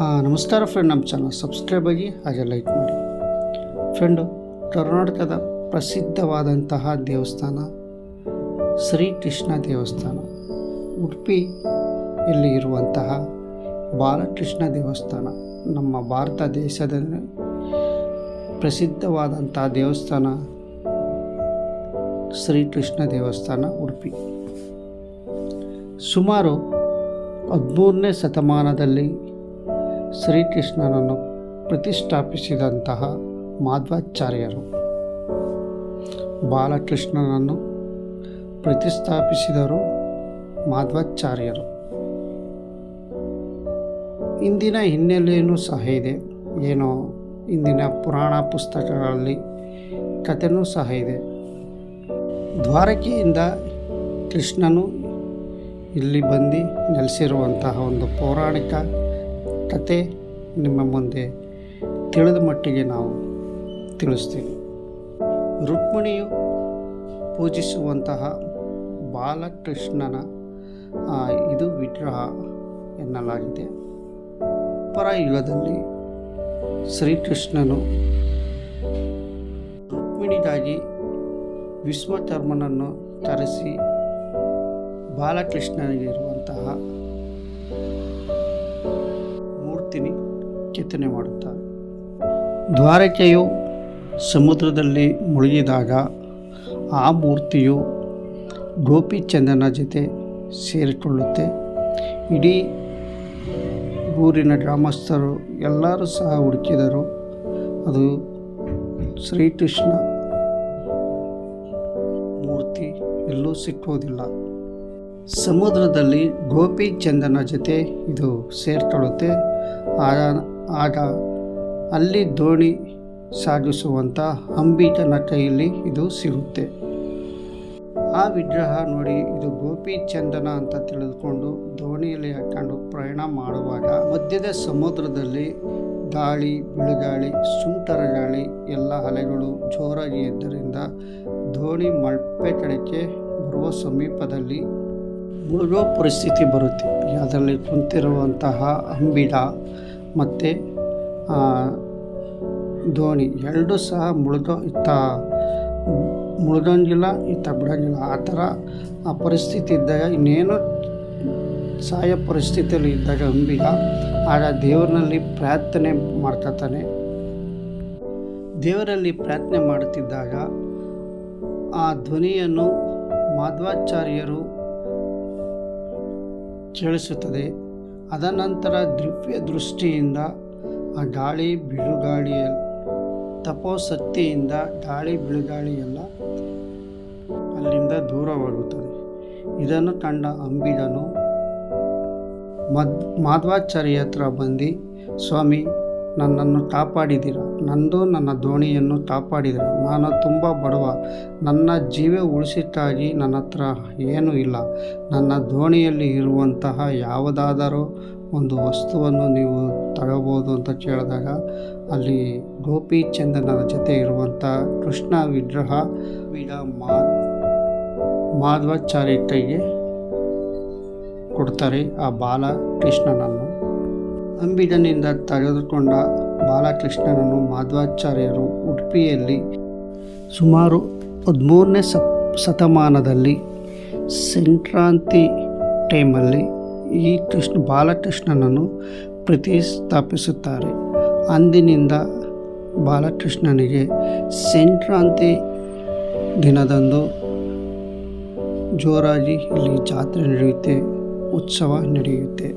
ನಮಸ್ಕಾರ ಫ್ರೆಂಡ್, ನಮ್ಮ channel subscribe ಆಗಿ ಹಾಗೆ ಲೈಕ್ ಮಾಡಿ. ಫ್ರೆಂಡು, ಕರ್ನಾಟಕದ ಪ್ರಸಿದ್ಧವಾದಂತಹ ದೇವಸ್ಥಾನ ಶ್ರೀಕೃಷ್ಣ ದೇವಸ್ಥಾನ, ಉಡುಪಿಯಲ್ಲಿ ಇರುವಂತಹ ಬಾಲಕೃಷ್ಣ ದೇವಸ್ಥಾನ. ನಮ್ಮ ಭಾರತ ದೇಶದಲ್ಲಿ ಪ್ರಸಿದ್ಧವಾದಂತಹ ದೇವಸ್ಥಾನ ಶ್ರೀಕೃಷ್ಣ ದೇವಸ್ಥಾನ ಉಡುಪಿ. ಸುಮಾರು 13ನೇ ಶತಮಾನದಲ್ಲಿ ಶ್ರೀಕೃಷ್ಣನನ್ನು ಪ್ರತಿಷ್ಠಾಪಿಸಿದಂತಹ ಮಾಧ್ವಾಚಾರ್ಯರು ಬಾಲಕೃಷ್ಣನನ್ನು ಪ್ರತಿಷ್ಠಾಪಿಸಿದರು ಮಾಧ್ವಾಚಾರ್ಯರು. ಇಂದಿನ ಹಿನ್ನೆಲೆಯೂ ಸಹ ಇದೆ, ಏನೋ ಇಂದಿನ ಪುರಾಣ ಪುಸ್ತಕಗಳಲ್ಲಿ ಕಥೆನೂ ಸಹ ಇದೆ. ದ್ವಾರಕೆಯಿಂದ ಕೃಷ್ಣನು ಇಲ್ಲಿ ಬಂದು ನೆಲೆಸಿರುವಂತಹ ಒಂದು ಪೌರಾಣಿಕ ಕತೆ ನಿಮ್ಮ ಮುಂದೆ ತಿಳಿದ ಮಟ್ಟಿಗೆ ನಾವು ತಿಳಿಸ್ತೀವಿ. ರುಕ್ಮಿಣಿಯು ಪೂಜಿಸುವಂತಹ ಬಾಲಕೃಷ್ಣನ ಇದು ವಿಗ್ರಹ ಎನ್ನಲಾಗಿದೆ. ಪರ ಯುಗದಲ್ಲಿ ಶ್ರೀಕೃಷ್ಣನು ರುಕ್ಮಿಣಿಗಾಗಿ ವಿಶ್ವಕರ್ಮನನ್ನು ಕರೆಸಿ ಬಾಲಕೃಷ್ಣನಿಗಿರುವಂತಹ ಮೂರ್ತಿನಿ ಕೆತ್ತನೆ ಮಾಡುತ್ತಾರೆ. ದ್ವಾರಕೆಯು ಸಮುದ್ರದಲ್ಲಿ ಮುಳುಗಿದಾಗ ಆ ಮೂರ್ತಿಯು ಗೋಪಿಚಂದನ ಜೊತೆ ಸೇರಿಕೊಳ್ಳುತ್ತೆ. ಇಡೀ ಊರಿನ ಗ್ರಾಮಸ್ಥರು ಎಲ್ಲರೂ ಸಹ ಹುಡುಕಿದರು, ಅದು ಶ್ರೀಕೃಷ್ಣ ಮೂರ್ತಿ ಎಲ್ಲೂ ಸಿಕ್ಕುವುದಿಲ್ಲ. ಸಮುದ್ರದಲ್ಲಿ ಗೋಪಿಚಂದನ ಜೊತೆ ಇದು ಸೇರ್ಕೊಳ್ಳುತ್ತೆ. ಆಗ ಅಲ್ಲಿ ದೋಣಿ ಸಾಗಿಸುವಂಥ ಅಂಬಿಕನ ಕೈಯಲ್ಲಿ ಇದು ಸಿಗುತ್ತೆ. ಆ ವಿಗ್ರಹ ನೋಡಿ ಇದು ಗೋಪಿಚಂದನ ಅಂತ ತಿಳಿದುಕೊಂಡು ದೋಣಿಯಲ್ಲಿ ಹಾಕೊಂಡು ಪ್ರಯಾಣ ಮಾಡುವಾಗ ಮಧ್ಯದ ಸಮುದ್ರದಲ್ಲಿ ಗಾಳಿ, ಬಿಳುಗಾಳಿ, ಸುಂಟರ ಗಾಳಿ, ಎಲ್ಲ ಅಲೆಗಳು ಜೋರಾಗಿ ಇದ್ದರಿಂದ ದೋಣಿ ಮಲ್ಪೆ ಕಡೆಗೆ ಬರುವ ಸಮೀಪದಲ್ಲಿ ಮುಳುಗೋ ಪರಿಸ್ಥಿತಿ ಬರುತ್ತೆ. ಅದರಲ್ಲಿ ಕುಂತಿರುವಂತಹ ಅಂಬಿಗ ಮತ್ತು ದೋಣಿ ಎರಡೂ ಸಹ ಮುಳುಗಂಗಿಲ್ಲ, ಬಿಡಂಗಿಲ್ಲ. ಆ ಥರ ಆ ಪರಿಸ್ಥಿತಿ ಇದ್ದಾಗ, ಇನ್ನೇನು ಸಾಯೋ ಪರಿಸ್ಥಿತಿಯಲ್ಲಿ ಇದ್ದಾಗ ಅಂಬಿಗ ಆಗ ದೇವರಲ್ಲಿ ಪ್ರಾರ್ಥನೆ ಮಾಡ್ಕೊತಾನೆ. ದೇವರಲ್ಲಿ ಪ್ರಾರ್ಥನೆ ಮಾಡುತ್ತಿದ್ದಾಗ ಆ ಧ್ವನಿಯನ್ನು ಮಾಧ್ವಾಚಾರ್ಯರು ಕೇಳಿಸುತ್ತದೆ. ಅದನಂತರ ದಿವ್ಯ ದೃಷ್ಟಿಯಿಂದ ಆ ಗಾಳಿ ಬಿಳುಗಾಳಿಯ ತಪೋಶಕ್ತಿಯಿಂದ ಗಾಳಿ ಬಿಳುಗಾಳಿ ಎಲ್ಲ ಅಲ್ಲಿಂದ ದೂರವಾಗುತ್ತದೆ. ಇದನ್ನು ಕಂಡ ಅಂಬಿಗನು ಮಾಧ್ವಾಚಾರ್ಯ ಹತ್ರ ಬಂದು, ಸ್ವಾಮಿ, ನನ್ನನ್ನು ಕಾಪಾಡಿದ್ದೀರ, ನನ್ನ ದೋಣಿಯನ್ನು ಕಾಪಾಡಿದ್ದೀರ, ನಾನು ತುಂಬ ಬಡವ, ನನ್ನ ಜೀವ ಉಳಿಸಿಕ್ಕಾಗಿ ನನ್ನ ಹತ್ರ ಏನೂ ಇಲ್ಲ, ನನ್ನ ದೋಣಿಯಲ್ಲಿ ಇರುವಂತಹ ಯಾವುದಾದರೂ ಒಂದು ವಸ್ತುವನ್ನು ನೀವು ತಗೋಬೋದು ಅಂತ ಕೇಳಿದಾಗ ಅಲ್ಲಿ ಗೋಪಿಚಂದನದ ಜೊತೆ ಇರುವಂಥ ಕೃಷ್ಣ ವಿಗ್ರಹ ಮಾಧ್ವಾಚಾರ್ಯ ಕೈಗೆ ಕೊಡ್ತಾರೆ ಆ ಬಾಲಕೃಷ್ಣನನ್ನು. ಅಂಬಿಗನಿಂದ ತೆಗೆದುಕೊಂಡ ಬಾಲಕೃಷ್ಣನನ್ನು ಮಾಧ್ವಾಚಾರ್ಯರು ಉಡುಪಿಯಲ್ಲಿ ಸುಮಾರು 13ನೇ ಶತಮಾನದಲ್ಲಿ ಸಂಕ್ರಾಂತಿ ಟೈಮಲ್ಲಿ ಈ ಬಾಲಕೃಷ್ಣನನ್ನು ಪ್ರತಿಷ್ಠಾಪಿಸುತ್ತಾರೆ. ಅಂದಿನಿಂದ ಬಾಲಕೃಷ್ಣನಿಗೆ ಸಂಕ್ರಾಂತಿ ದಿನದಂದು ಜೋರಾಗಿ ಇಲ್ಲಿ ಜಾತ್ರೆ ನಡೆಯುತ್ತೆ, ಉತ್ಸವ ನಡೆಯುತ್ತೆ.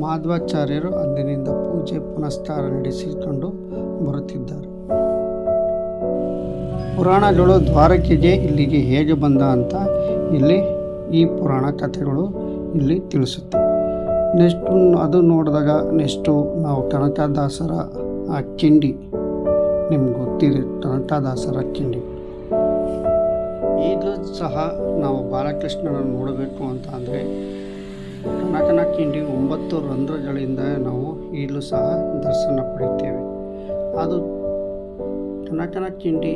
ಮಾಧ್ವಾಚಾರ್ಯರು ಅಂದಿನಿಂದ ಪೂಜೆ ಪುನಸ್ಕಾರ ನಡೆಸಿಕೊಂಡು ಬರುತ್ತಿದ್ದಾರೆ. ಪುರಾಣಗಳು ದ್ವಾರಕೆಗೆ ಇಲ್ಲಿಗೆ ಹೇಗೆ ಬಂದ ಅಂತ ಇಲ್ಲಿ ಈ ಪುರಾಣ ಕಥೆಗಳು ಇಲ್ಲಿ ತಿಳಿಸುತ್ತೆ. ಅದು ನೋಡಿದಾಗ ನಾವು ಕನಕದಾಸರ ಆ ಕಿಂಡಿ, ನಿಮ್ಗೆ ಗೊತ್ತಿದೆ ಕನಕದಾಸರ ಕಿಂಡಿ. ಈಗಲೂ ಸಹ ನಾವು ಬಾಲಕೃಷ್ಣನನ್ನು ನೋಡಬೇಕು ಅಂತ ಅಂದರೆ ಕನಕನ ಕಿಂಡಿ 9 ರಂಧ್ರಗಳಿಂದ ನಾವು ಈಗಲೂ ಸಹ ದರ್ಶನ ಪಡೆಯುತ್ತೇವೆ. ಅದು ಕನಕನ ಕಿಂಡಿ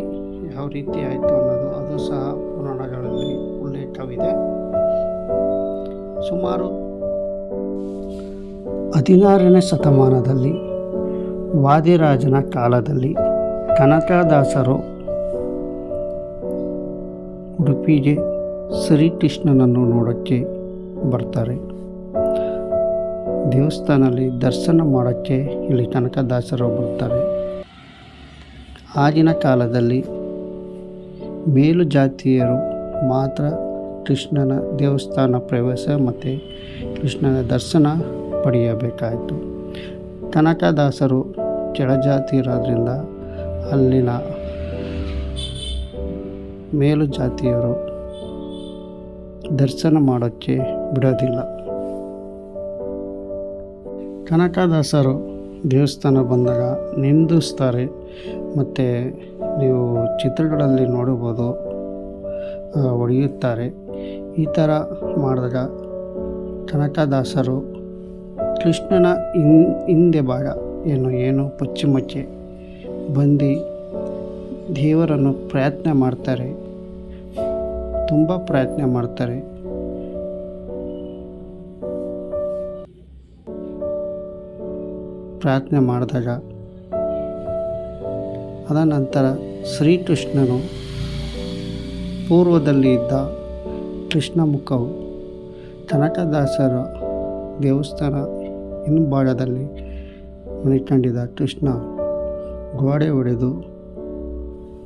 ಯಾವ ರೀತಿ ಆಯಿತು ಅನ್ನೋದು ಅದು ಸಹ ಪುರಾಣಗಳಲ್ಲಿ ಉಲ್ಲೇಖವಿದೆ. ಸುಮಾರು 16ನೇ ಶತಮಾನದಲ್ಲಿ ವಾದಿರಾಜನ ಕಾಲದಲ್ಲಿ ಕನಕದಾಸರು ಉಡುಪಿಗೆ ಶ್ರೀಕೃಷ್ಣನನ್ನು ನೋಡೋಕ್ಕೆ ಬರ್ತಾರೆ. ದೇವಸ್ಥಾನದಲ್ಲಿ ದರ್ಶನ ಮಾಡೋಕ್ಕೆ ಇಲ್ಲಿ ಕನಕದಾಸರು ಬರ್ತಾರೆ. ಆಗಿನ ಕಾಲದಲ್ಲಿ ಮೇಲು ಜಾತಿಯರು ಮಾತ್ರ ಕೃಷ್ಣನ ದೇವಸ್ಥಾನ ಪ್ರವೇಶ ಮತ್ತು ಕೃಷ್ಣನ ದರ್ಶನ ಪಡೆಯಬೇಕಾಯಿತು. ಕನಕದಾಸರು ಕೆಳಜಾತಿ ಇರೋದ್ರಿಂದ ಅಲ್ಲಿನ ಮೇಲು ಜಾತಿಯರು ದರ್ಶನ ಮಾಡೋಕ್ಕೆ ಬಿಡೋದಿಲ್ಲ. ಕನಕದಾಸರು ದೇವಸ್ಥಾನ ಬಂದಾಗ ನಿಂದಿಸ್ತಾರೆ. ಮತ್ತು ನೀವು ಚಿತ್ರಗಳಲ್ಲಿ ನೋಡಬಹುದು, ಹೊಡೆಯುತ್ತಾರೆ. ಈ ಥರ ಮಾಡಿದಾಗ ಕನಕದಾಸರು ಕೃಷ್ಣನ ಹಿಂದೆ ಭಾಗ ಏನು ಪಶ್ಚಿಮಕ್ಕೆ ಬಂದು ದೇವರನ್ನು ಪ್ರಯತ್ನ ಮಾಡ್ತಾರೆ, ತುಂಬ ಪ್ರಯತ್ನ ಮಾಡ್ತಾರೆ. ಪ್ರಾರ್ಥನೆ ಮಾಡಿದಾಗ ಅದ ನಂತರ ಶ್ರೀಕೃಷ್ಣನು ಪೂರ್ವದಲ್ಲಿ ಇದ್ದ ಕೃಷ್ಣ ಮುಖವು ಕನಕದಾಸರ ದೇವಸ್ಥಾನ ಹಿಂಭಾಗದಲ್ಲಿ ಮಣಿಕೊಂಡಿದ್ದ ಕೃಷ್ಣ ಗೋಡೆ ಹೊಡೆದು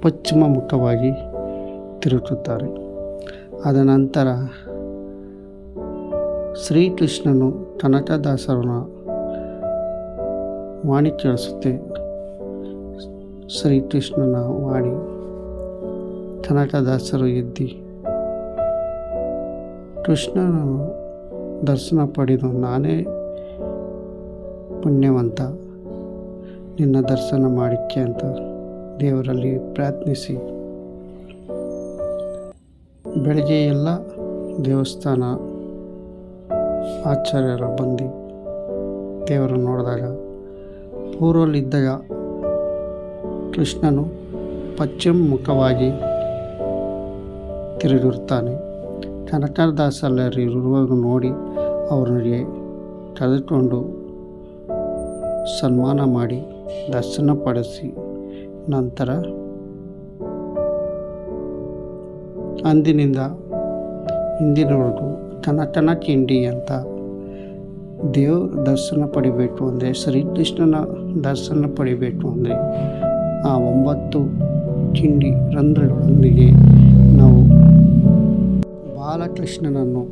ಪಶ್ಚಿಮ ಮುಖವಾಗಿ ತಿರುಗುತ್ತಾರೆ. ಅದ ನಂತರ ಶ್ರೀಕೃಷ್ಣನು ಕನಕದಾಸರನ ವಾಣಿ ಕೇಳಿಸುತ್ತೆ. ಶ್ರೀಕೃಷ್ಣನ ವಾಣಿ ಕನಕದಾಸರು ಎದ್ದಿ ಕೃಷ್ಣನನ್ನು ದರ್ಶನ ಪಡೆದು ನಾನೇ ಪುಣ್ಯವಂತ, ನಿನ್ನ ದರ್ಶನ ಮಾಡಿಕ್ಕೆ ಅಂತ ದೇವರಲ್ಲಿ ಪ್ರಾರ್ಥಿಸಿ ಬೆಳಗ್ಗೆ ಎಲ್ಲ ದೇವಸ್ಥಾನ ಆಚಾರ್ಯರು ಬಂದು ದೇವರನ್ನು ನೋಡಿದಾಗ ಪೂರ್ವದಲ್ಲಿದ್ದಾಗ ಕೃಷ್ಣನು ಪಶ್ಚಿಮ ಮುಖವಾಗಿ ತಿರುಗಿರುತ್ತಾನೆ. ಕನಕದಾಸರಿರುವಾಗ ನೋಡಿ ಅವರಿಗೆ ಕರೆದುಕೊಂಡು ಸನ್ಮಾನ ಮಾಡಿ ದರ್ಶನ ಪಡಿಸಿ ನಂತರ ಅಂದಿನಿಂದ ಇಂದಿನವರೆಗೂ ಕನಕನ ಕಿಂಡಿ ಅಂತ ದೇವ್ರ ದರ್ಶನ ಪಡಿಬೇಕು ಅಂದರೆ, ಶ್ರೀಕೃಷ್ಣನ ದರ್ಶನ ಪಡಿಬೇಕು ಅಂದರೆ ಆ 9 ಕಿಂಡಿ ರಂಧ್ರಗಳೊಂದಿಗೆ ನಾವು ಬಾಲಕೃಷ್ಣನನ್ನು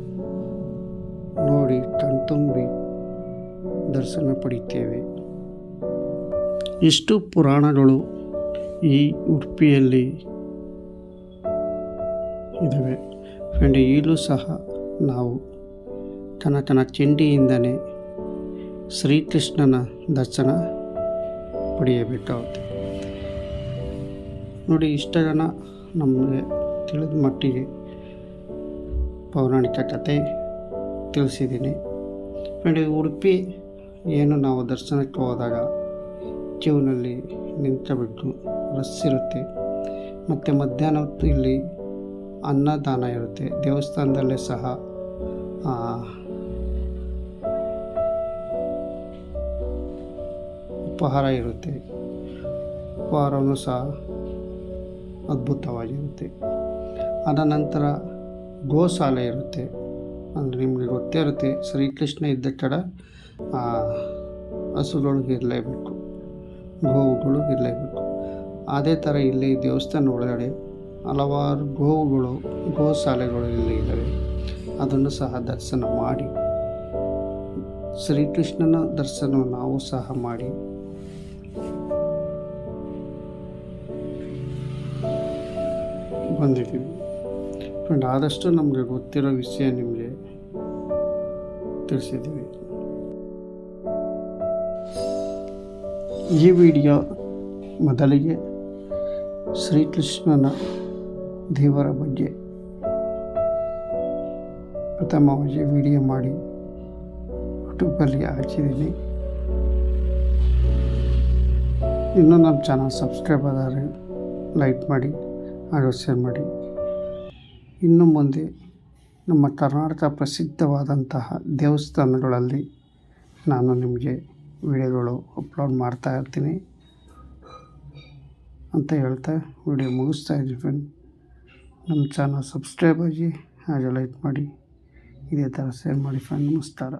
ನೋಡಿ ಕಣ್ತುಂಬಿ ದರ್ಶನ ಪಡಿತೇವೆ. ಇಷ್ಟು ಪುರಾಣಗಳು ಈ ಉಡುಪಿಯಲ್ಲಿ ಇದ್ದಾವೆ ಫ್ರೆಂಡ್. ಈಗಲೂ ಸಹ ನಾವು ಕನಕನ ಕಿಂಡಿಯಿಂದನೇ ಶ್ರೀಕೃಷ್ಣನ ದರ್ಶನ ಪಡೆಯಬೇಕಾಗುತ್ತೆ. ನೋಡಿ, ಇಷ್ಟ ಜನ ನಮಗೆ ತಿಳಿದ ಮಟ್ಟಿಗೆ ಪೌರಾಣಿಕ ಕಥೆ ತಿಳಿಸಿದ್ದೀನಿ ಫ್ರೆಂಡ್. ಉಡುಪಿ ಏನು ನಾವು ದರ್ಶನಕ್ಕೆ ಹೋದಾಗ ಕ್ಯೂನಲ್ಲಿ ನಿಂತಬಿಟ್ಟು ರಸ್ ಇರುತ್ತೆ. ಮತ್ತು ಮಧ್ಯಾಹ್ನ ಹೊತ್ತು ಇಲ್ಲಿ ಅನ್ನದಾನ ಇರುತ್ತೆ. ದೇವಸ್ಥಾನದಲ್ಲೇ ಸಹ ಉಪಹಾರ ಇರುತ್ತೆ. ಉಪಹಾರವೂ ಸಹ ಅದ್ಭುತವಾಗಿರುತ್ತೆ. ಅದ ನಂತರ ಗೋಶಾಲೆ ಇರುತ್ತೆ. ಅಂದರೆ ನಿಮಗೆ ಗೊತ್ತೇ ಇರುತ್ತೆ, ಶ್ರೀಕೃಷ್ಣ ಇದ್ದ ಕಡೆ ಹಸುಗಳು ಇರಲೇಬೇಕು, ಗೋವುಗಳು ಇರಲೇಬೇಕು. ಅದೇ ಥರ ಇಲ್ಲಿ ದೇವಸ್ಥಾನ ಒಳಗಡೆ ಹಲವಾರು ಗೋವುಗಳು, ಗೋಶಾಲೆಗಳು ಇಲ್ಲಿ ಇದ್ದಾವೆ. ಅದನ್ನು ಸಹ ದರ್ಶನ ಮಾಡಿ ಶ್ರೀಕೃಷ್ಣನ ದರ್ಶನ ನಾವು ಸಹ ಮಾಡಿ ಬಂದಿದ್ದೀವಿ ಫ್ರೆಂಡ್. ಆದಷ್ಟು ನಮಗೆ ಗೊತ್ತಿರೋ ವಿಷಯ ನಿಮಗೆ ತಿಳಿಸಿದ್ದೀವಿ. ಈ ವಿಡಿಯೋ ಮೊದಲಿಗೆ ಶ್ರೀಕೃಷ್ಣನ ದೇವರ ಬಗ್ಗೆ ಪ್ರಥಮವಾಗಿ ವಿಡಿಯೋ ಮಾಡಿ ಯೂಟ್ಯೂಬಲ್ಲಿ ಹಾಕಿದ್ದೀನಿ. ಇನ್ನೂ ನಮ್ಮ ಚಾನಲ್ ಸಬ್ಸ್ಕ್ರೈಬ್ ಆದರೆ ಲೈಕ್ ಮಾಡಿ ಹಾಗೂ ಶೇರ್ ಮಾಡಿ. ಇನ್ನು ಮುಂದೆ ನಮ್ಮ ಕರ್ನಾಟಕ ಪ್ರಸಿದ್ಧವಾದಂತಹ ದೇವಸ್ಥಾನಗಳಲ್ಲಿ ನಾನು ನಿಮಗೆ ವಿಡಿಯೋಗಳು ಅಪ್ಲೋಡ್ ಮಾಡ್ತಾ ಇರ್ತೀನಿ ಅಂತ ಹೇಳ್ತಾ ವಿಡಿಯೋ ಮುಗಿಸ್ತಾ ಇದ್ದೀನಿ ಫ್ರೆಂಡ್. ನಮ್ಮ ಚಾನಲ್ ಸಬ್ಸ್ಕ್ರೈಬ್ ಆಗಿ ಹಾಗೆ ಲೈಕ್ ಮಾಡಿ, ಇದೇ ಥರ ಶೇರ್ ಮಾಡಿ ಫ್ರೆಂಡ್. ನಮಸ್ಕಾರ.